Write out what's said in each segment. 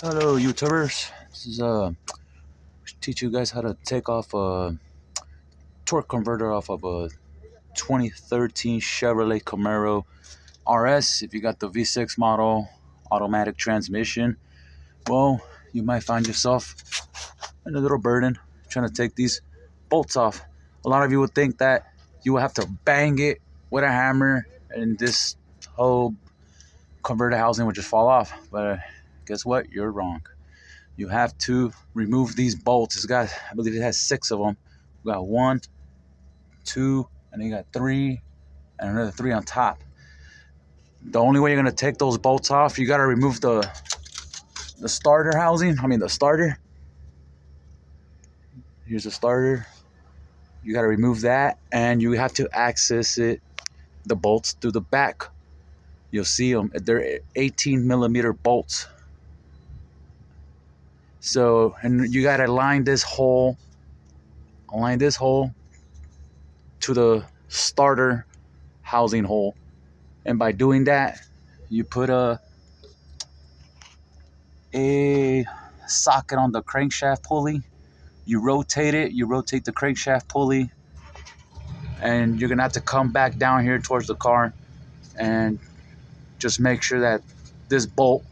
Hello, YouTubers. This is teach you guys how to take off a torque converter off of a 2013 Chevrolet Camaro RS. If you got the V6 model automatic transmission, well, you might find yourself in a little burden trying to take these bolts off. A lot of you would think that you would have to bang it with a hammer and this whole converter housing would just fall off. But guess what? You're wrong. You have to remove these bolts. It's got, I believe it has 6 of them. We got 1, 2, and then you got 3, and another 3 on top. The only way you're gonna take those bolts off, you gotta remove the starter housing. The starter. Here's the starter. You gotta remove that, and you have to access it, the bolts, through the back. You'll see them. They're 18mm bolts. So, and you gotta line this hole to the starter housing hole, and by doing that you put a socket on the crankshaft pulley. You rotate the crankshaft pulley, and you're gonna have to come back down here towards the car and just make sure that this bolt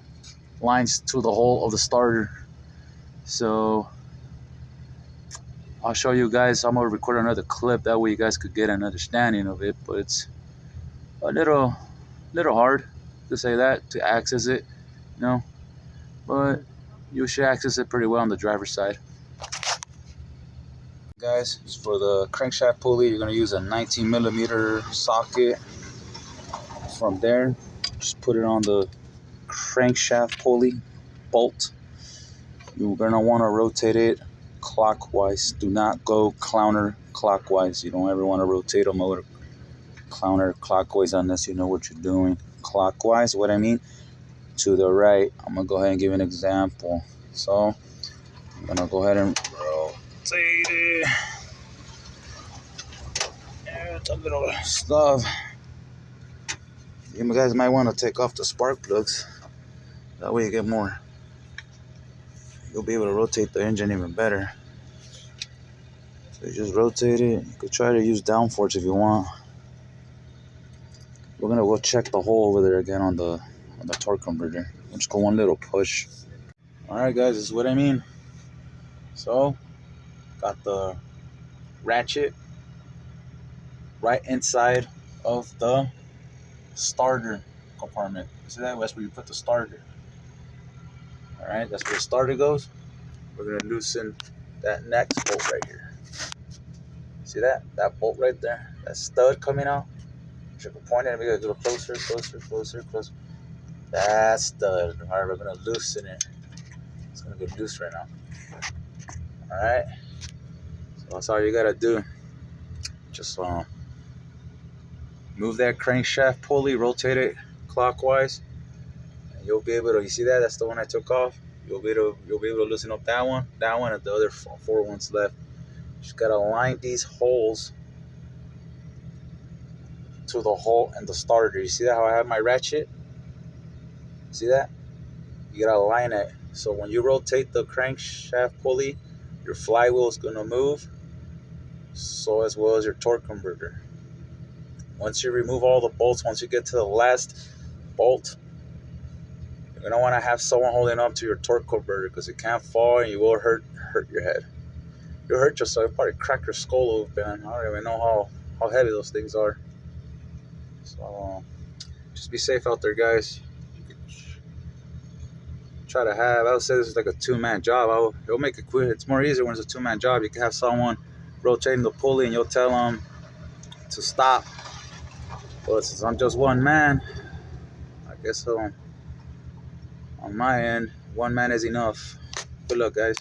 lines to the hole of the starter. So I'll show you guys. I'm gonna record another clip, that way you guys could get an understanding of it, but it's a little hard to say that, to access it, but you should access it pretty well on the driver's side. Guys, for the crankshaft pulley, you're going to use a 19mm socket. From there, just put it on the crankshaft pulley bolt. You're going to want to rotate it clockwise. Do not go counterclockwise. You don't ever want to rotate a motor counterclockwise unless you know what you're doing. Clockwise, what I mean, to the right. I'm going to go ahead and give an example. So I'm going to go ahead and rotate it. Yeah, it's a little stuff. You guys might want to take off the spark plugs. That way you get more. You'll be able to rotate the engine even better. So you just rotate it. You could try to use downforce if you want. We're gonna go check the hole over there again on the torque converter. We'll just go one little push. Alright guys, this is what I mean. So got the ratchet right inside of the starter compartment. See that? That's where you put the starter. Alright, that's where the starter goes. We're going to loosen that next bolt right here. See that? That bolt right there? That stud coming out? Check the point, and we got to go closer. That stud. Alright, we're going to loosen it. It's going to get loose right now. Alright? So that's all you got to do. Just move that crankshaft pulley, rotate it clockwise, and you'll be able to, you see that? That's the one I took off. You'll be able to loosen up that one, and the other 4 ones left. Just gotta line these holes to the hole in the starter. You see that? How I have my ratchet? See that? You gotta line it. So when you rotate the crankshaft pulley, your flywheel is gonna move, so as well as your torque converter. Once you remove all the bolts, once you get to the last bolt, you're going to want to have someone holding up to your torque converter, because it can't fall and you will hurt your head. You'll hurt yourself. You'll probably crack your skull open. I don't even know how heavy those things are. So just be safe out there, guys. You can try to have, I would say this is like a 2-man job. It'll make it quick. It's more easier when it's a 2-man job. You can have someone rotating the pulley and you'll tell them to stop. But since I'm just one man, I guess so. On my end, 1 man is enough. Good luck, guys.